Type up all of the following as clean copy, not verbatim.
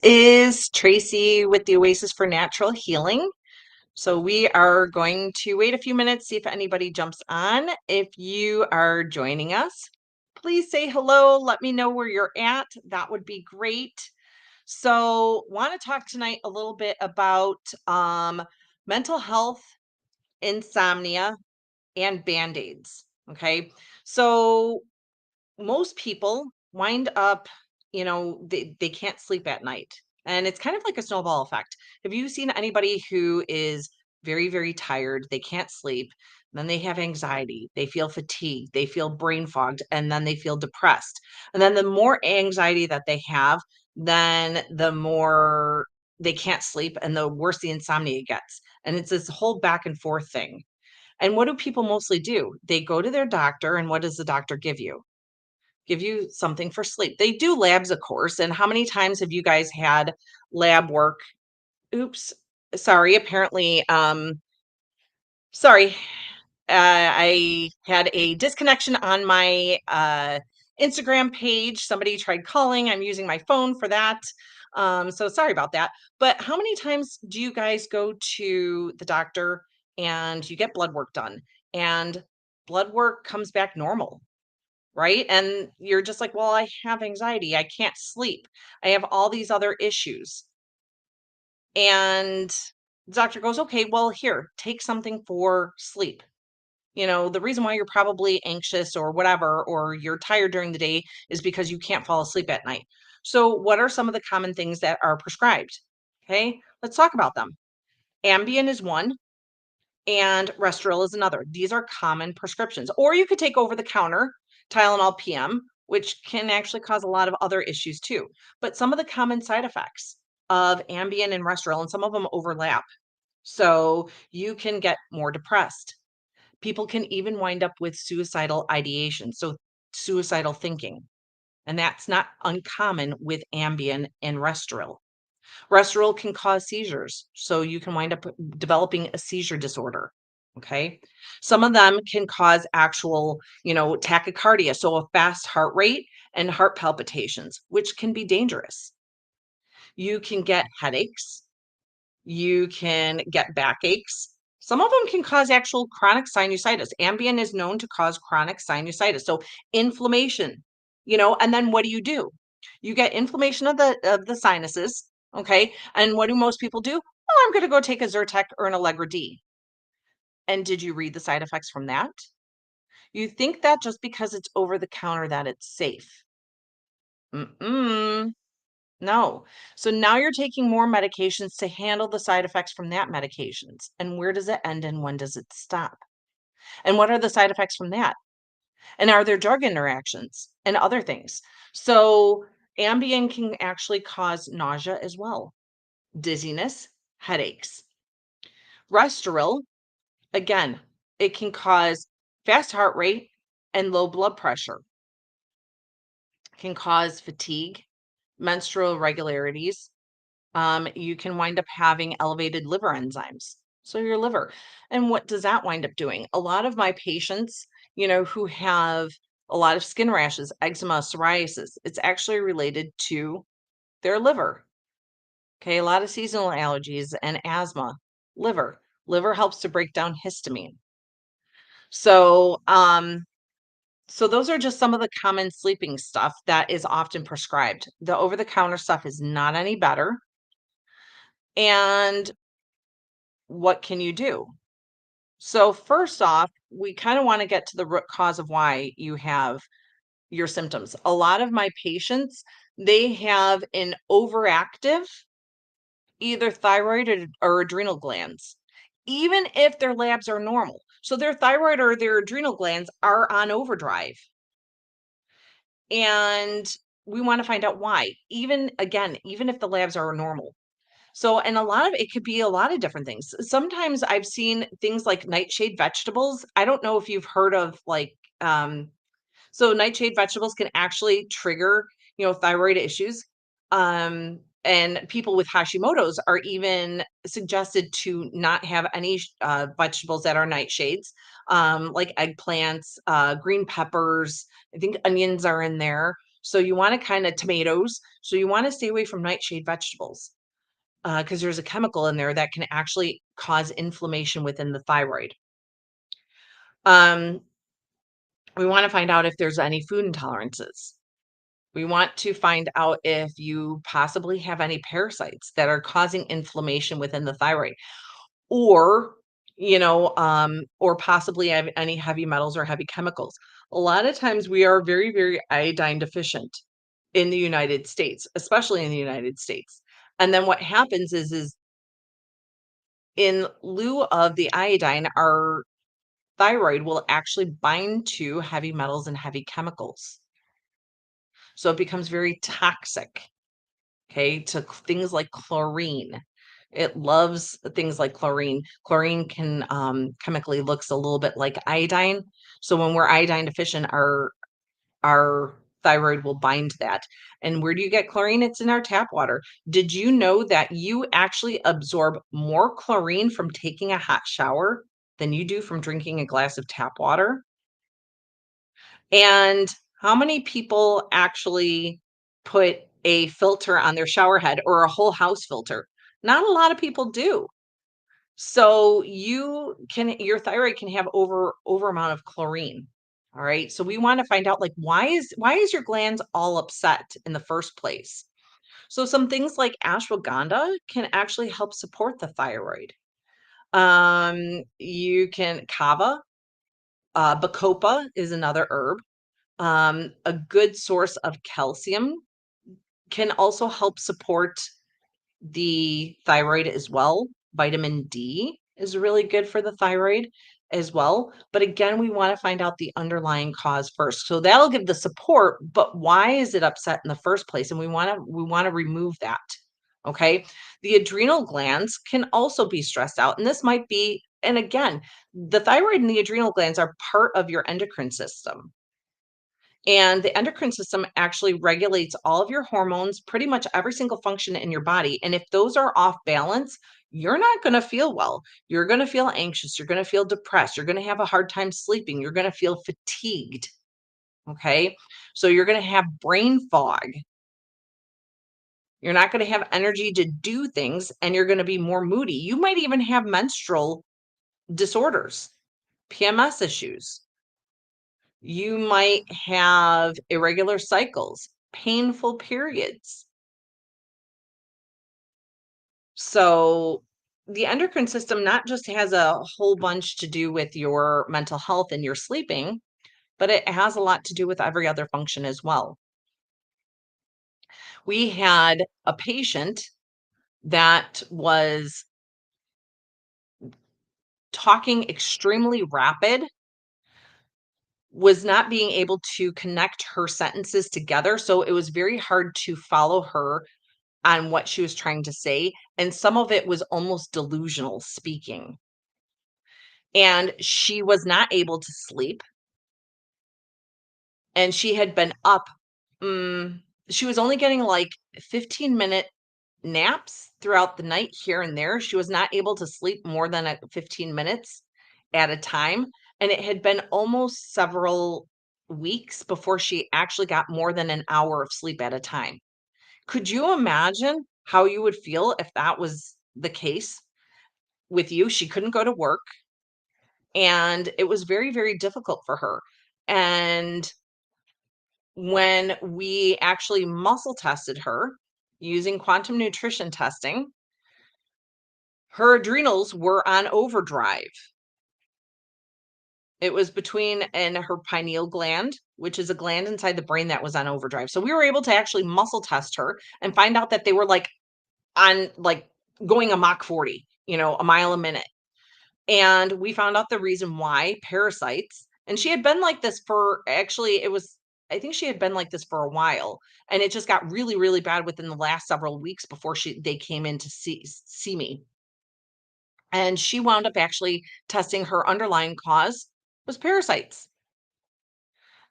Is Tracy with the Oasis for Natural Healing. So we are going to wait a few minutes, see if anybody jumps on. If you are joining us, please say hello. Let me know where you're at. That would be great. So, want to talk tonight a little bit about mental health, insomnia, and band-aids. Okay. So most people wind up, they can't sleep at night. And it's kind of like a snowball effect. Have you seen anybody who is very, very tired? They can't sleep. Then they have anxiety. They feel fatigued. They feel brain fogged. And then they feel depressed. And then the more anxiety that they have, then the more they can't sleep and the worse the insomnia gets. And it's this whole back and forth thing. And what do people mostly do? They go to their doctor, and what does the doctor give you? Give you something for sleep. They do labs, of course, and how many times have you guys had lab work? Oops, sorry, apparently, sorry, I had a disconnection on my, Instagram page. Somebody tried calling. I'm using my phone for that. So sorry about that. But how many times do you guys go to the doctor and you get blood work done, and blood work comes back normal? Right? And you're just like, well, I have anxiety. I can't sleep. I have all these other issues. And the doctor goes, okay, well, here, take something for sleep. The reason why you're probably anxious or whatever, or you're tired during the day is because you can't fall asleep at night. So, what are some of the common things that are prescribed? Okay, let's talk about them. Ambien is one, and Restoril is another. These are common prescriptions. Or you could take over the counter Tylenol PM, which can actually cause a lot of other issues too. But some of the common side effects of Ambien and Restoril, and some of them overlap. So you can get more depressed. People can even wind up with suicidal ideation, so suicidal thinking. And that's not uncommon with Ambien and Restoril. Restoril can cause seizures, so you can wind up developing a seizure disorder. Okay. Some of them can cause actual, tachycardia, so a fast heart rate and heart palpitations, which can be dangerous. You can get headaches. You can get backaches. Some of them can cause actual chronic sinusitis. Ambien is known to cause chronic sinusitis. So inflammation, and then what do? You get inflammation of the sinuses, okay? And what do most people do? Oh, I'm going to go take a Zyrtec or an Allegra D. And did you read the side effects from that? You think that just because it's over the counter that it's safe. Mm-mm. No. So now you're taking more medications to handle the side effects from that medications. And where does it end and when does it stop? And what are the side effects from that? And are there drug interactions and other things? So Ambien can actually cause nausea as well, dizziness, headaches. Restoril, again, it can cause fast heart rate and low blood pressure, can cause fatigue, menstrual irregularities. You can wind up having elevated liver enzymes. So your liver. And what does that wind up doing? A lot of my patients, who have a lot of skin rashes, eczema, psoriasis, it's actually related to their liver. Okay, a lot of seasonal allergies and asthma, liver. Liver helps to break down histamine. So, so those are just some of the common sleeping stuff that is often prescribed. The over-the-counter stuff is not any better. And what can you do? So, first off, we kind of want to get to the root cause of why you have your symptoms. A lot of my patients, they have an overactive either thyroid or adrenal glands, even if their labs are normal. So, their thyroid or their adrenal glands are on overdrive. And we want to find out why, even if the labs are normal. So, and a lot of it could be a lot of different things. Sometimes I've seen things like nightshade vegetables. I don't know if you've heard of so nightshade vegetables can actually trigger, thyroid issues. And people with Hashimoto's are even suggested to not have any vegetables that are nightshades, like eggplants, green peppers. I think onions are in there. So you wanna kinda tomatoes, so you wanna stay away from nightshade vegetables, because there's a chemical in there that can actually cause inflammation within the thyroid. Um, we wanna find out if there's any food intolerances. We want to find out if you possibly have any parasites that are causing inflammation within the thyroid, or, or possibly have any heavy metals or heavy chemicals. A lot of times we are very, very iodine deficient in the United States, especially in the United States. And then what happens is in lieu of the iodine, our thyroid will actually bind to heavy metals and heavy chemicals. So it becomes very toxic, okay, to things like chlorine. It loves things like chlorine. Chlorine can chemically looks a little bit like iodine. So when we're iodine deficient, our thyroid will bind that. And where do you get chlorine? It's in our tap water. Did you know that you actually absorb more chlorine from taking a hot shower than you do from drinking a glass of tap water? And how many people actually put a filter on their shower head or a whole house filter? Not a lot of people do. So your thyroid can have over amount of chlorine. All right. So we want to find out, like, why is your glands all upset in the first place? So some things like ashwagandha can actually help support the thyroid. You can kava, bacopa is another herb. A good source of calcium can also help support the thyroid as well. Vitamin D is really good for the thyroid as well. But again, we want to find out the underlying cause first. So that'll give the support, but why is it upset in the first place? And we want to remove that. Okay? The adrenal glands can also be stressed out, and this might be, and again, the thyroid and the adrenal glands are part of your endocrine system. And the endocrine system actually regulates all of your hormones, pretty much every single function in your body. And if those are off balance, you're not going to feel well. You're going to feel anxious. You're going to feel depressed. You're going to have a hard time sleeping. You're going to feel fatigued. Okay. So you're going to have brain fog. You're not going to have energy to do things, and you're going to be more moody. You might even have menstrual disorders, PMS issues. You might have irregular cycles, painful periods. So, the endocrine system not just has a whole bunch to do with your mental health and your sleeping, but it has a lot to do with every other function as well. We had a patient that was talking extremely rapid, was not being able to connect her sentences together. So, it was very hard to follow her on what she was trying to say, and some of it was almost delusional speaking. And she was not able to sleep, and she had been up, mm, she was only getting, like, 15-minute naps throughout the night here and there. She was not able to sleep more than, 15 minutes at a time, and it had been almost several weeks before she actually got more than an hour of sleep at a time. Could you imagine how you would feel if that was the case with you? She couldn't go to work, and it was very, very difficult for her. And when we actually muscle tested her using quantum nutrition testing, her adrenals were on overdrive. It was between and her pineal gland, which is a gland inside the brain, that was on overdrive. So we were able to actually muscle test her and find out that they were like on like going a Mach 40, a mile a minute. And we found out the reason why: parasites. And she had been like this for, actually, I think she had been like this for a while. And it just got really, really bad within the last several weeks before they came in to see me. And she wound up actually testing her underlying cause was parasites.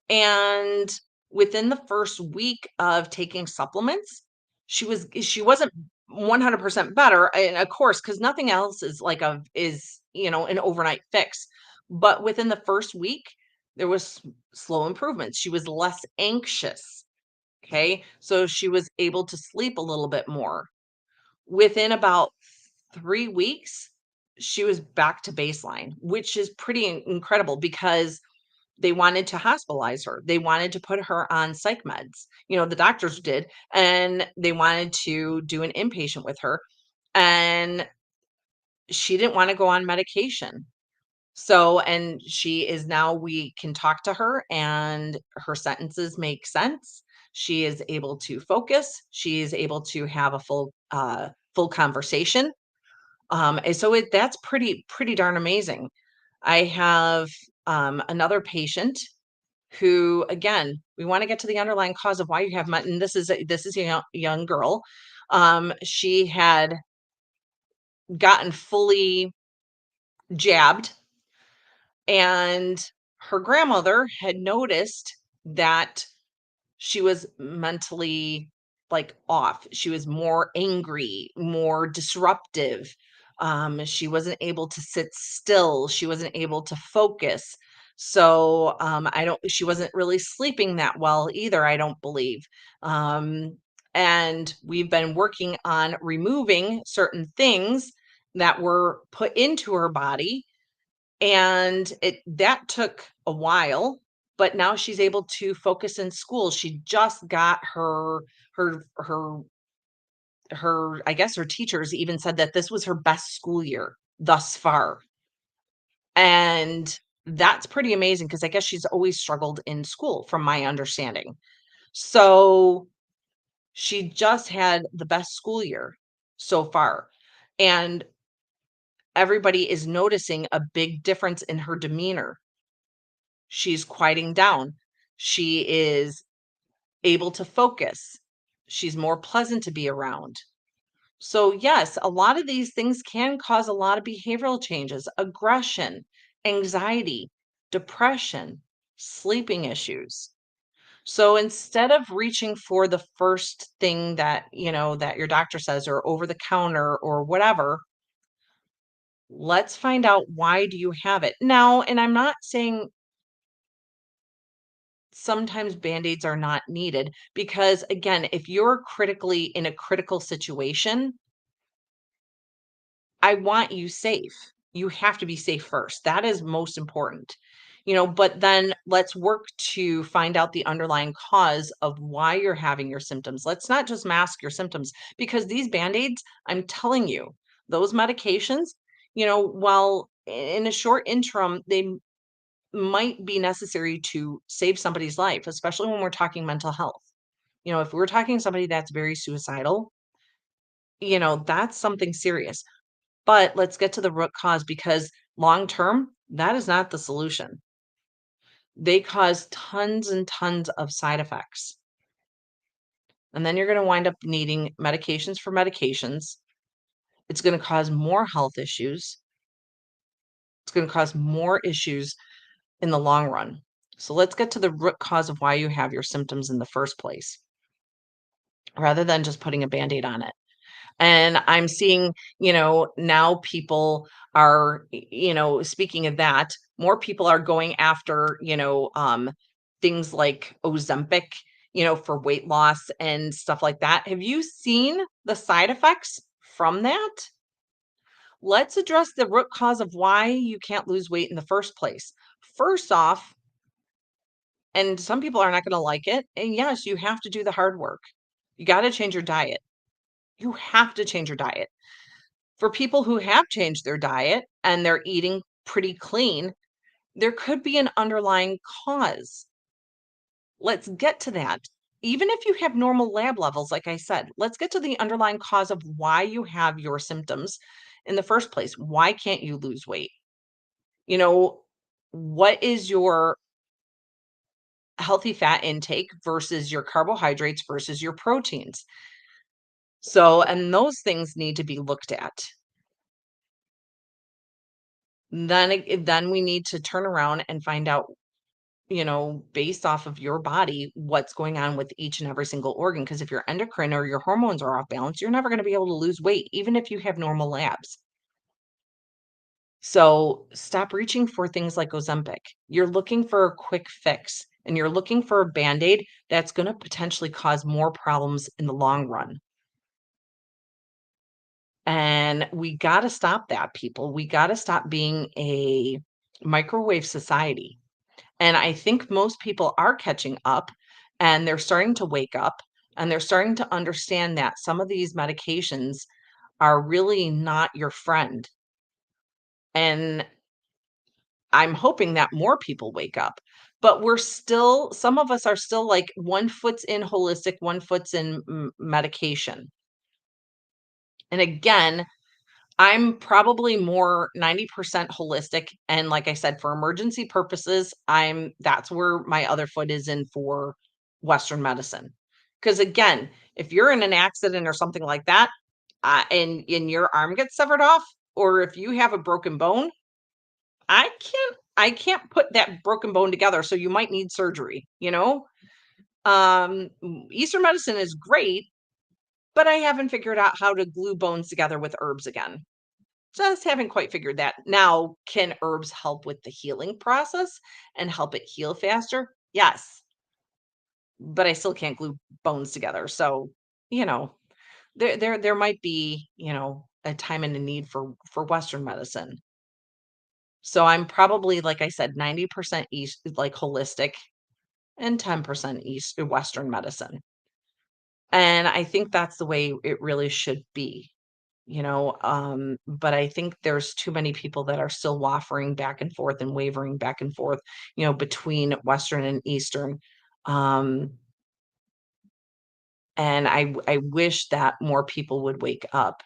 And within the first week of taking supplements, she wasn't 100% better, and of course, because nothing else is like a is, an overnight fix. But within the first week, there was slow improvements. She was less anxious. Okay. So she was able to sleep a little bit more. Within about 3 weeks, she was back to baseline, which is pretty incredible because they wanted to hospitalize her. They wanted to put her on psych meds. The doctors did, and they wanted to do an inpatient with her. And she didn't want to go on medication. So, and she is now, we can talk to her and her sentences make sense. She is able to focus. She is able to have a full conversation. And so that's pretty darn amazing. I have another patient who, again, we want to get to the underlying cause of why you have and this is a young girl. She had gotten fully jabbed, and her grandmother had noticed that she was mentally, like, off. She was more angry, more disruptive. She wasn't able to sit still. She wasn't able to focus. So, I don't she wasn't really sleeping that well either, I don't believe. Um, and we've been working on removing certain things that were put into her body, and that took a while, but now she's able to focus in school. She just got her her I guess her teachers even said that this was her best school year thus far. And that's pretty amazing because I guess she's always struggled in school from my understanding. So she just had the best school year so far. And everybody is noticing a big difference in her demeanor. She's quieting down. She is able to focus. She's more pleasant to be around. So, yes, a lot of these things can cause a lot of behavioral changes, aggression, anxiety, depression, sleeping issues. So instead of reaching for the first thing that your doctor says or over the counter or whatever, let's find out, why do you have it? Now, and I'm not saying sometimes band-aids are not needed, because again, if you're critically in a critical situation, I want you safe. You have to be safe first. That is most important. But then let's work to find out the underlying cause of why you're having your symptoms. Let's not just mask your symptoms, because these band-aids, I'm telling you, those medications, while in a short interim, they might be necessary to save somebody's life, especially when we're talking mental health. If we're talking somebody that's very suicidal, that's something serious. But let's get to the root cause, because long term, that is not the solution. They cause tons and tons of side effects. And then you're going to wind up needing medications for medications. It's going to cause more health issues. It's going to cause more issues in the long run. So let's get to the root cause of why you have your symptoms in the first place, rather than just putting a band-aid on it. And I'm seeing, now people are, speaking of that, more people are going after, things like Ozempic, for weight loss and stuff like that. Have you seen the side effects from that? Let's address the root cause of why you can't lose weight in the first place. First off, and some people are not going to like it, and yes, you have to do the hard work. You got to change your diet. You have to change your diet. For people who have changed their diet and they're eating pretty clean, there could be an underlying cause. Let's get to that. Even if you have normal lab levels, like I said, let's get to the underlying cause of why you have your symptoms in the first place. Why can't you lose weight? You know, what is your healthy fat intake versus your carbohydrates versus your proteins? So, and those things need to be looked at. Then we need to turn around and find out, based off of your body, what's going on with each and every single organ. Because if your endocrine or your hormones are off balance, you're never going to be able to lose weight, even if you have normal labs. So stop reaching for things like Ozempic. You're looking for a quick fix. and you're looking for a Band-Aid, that's gonna potentially cause more problems in the long run. And we gotta stop that, people. We gotta stop being a microwave society. And I think most people are catching up and they're starting to wake up and they're starting to understand that some of these medications are really not your friend. And I'm hoping that more people wake up. But we're still, some of us are still like one foot's in holistic, one foot's in medication. And again, I'm probably more 90% holistic, and like I said, for emergency purposes, that's where my other foot is in for Western medicine. Because again, if you're in an accident or something like that, and your arm gets severed off, or if you have a broken bone, I can't put that broken bone together, so you might need surgery, you know? Eastern medicine is great, but I haven't figured out how to glue bones together with herbs again. Just haven't quite figured that. Now, can herbs help with the healing process and help it heal faster? Yes, but I still can't glue bones together. So, you know, there might be, a time and a need for Western medicine. So I'm probably, like I said, 90% East, like holistic, and 10% East Western medicine. And I think that's the way it really should be. But I think there's too many people that are still waffering back and forth and wavering back and forth, between Western and Eastern. Um, and I wish that more people would wake up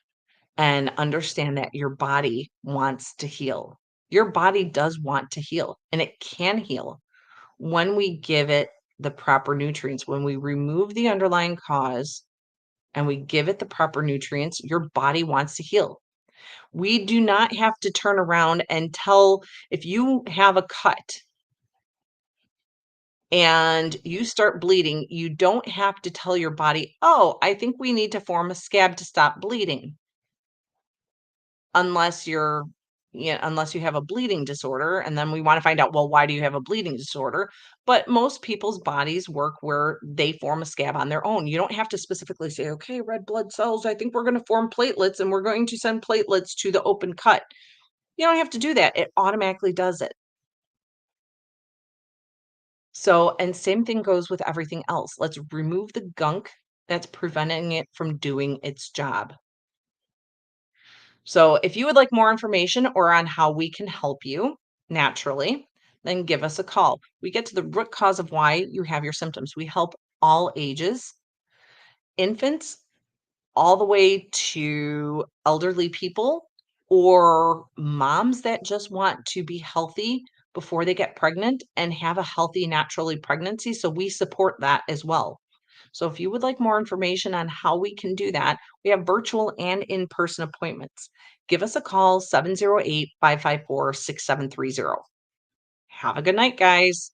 and understand that your body wants to heal. Your body does want to heal, and it can heal when we give it the proper nutrients. When we remove the underlying cause and we give it the proper nutrients, your body wants to heal. We do not have to turn around and tell, if you have a cut and you start bleeding, you don't have to tell your body, "Oh, I think we need to form a scab to stop bleeding," unless you're unless you have a bleeding disorder, and then we wanna find out, well, why do you have a bleeding disorder? But most people's bodies work where they form a scab on their own. You don't have to specifically say, "Okay, red blood cells, I think we're gonna form platelets, and we're going to send platelets to the open cut." You don't have to do that. It automatically does it. So, and same thing goes with everything else. Let's remove the gunk that's preventing it from doing its job. So, if you would like more information or on how we can help you naturally, then give us a call. We get to the root cause of why you have your symptoms. We help all ages, infants, all the way to elderly people or moms that just want to be healthy before they get pregnant and have a healthy naturally pregnancy. So we support that as well. So if you would like more information on how we can do that, we have virtual and in-person appointments. Give us a call, 708-554-6730. Have a good night, guys.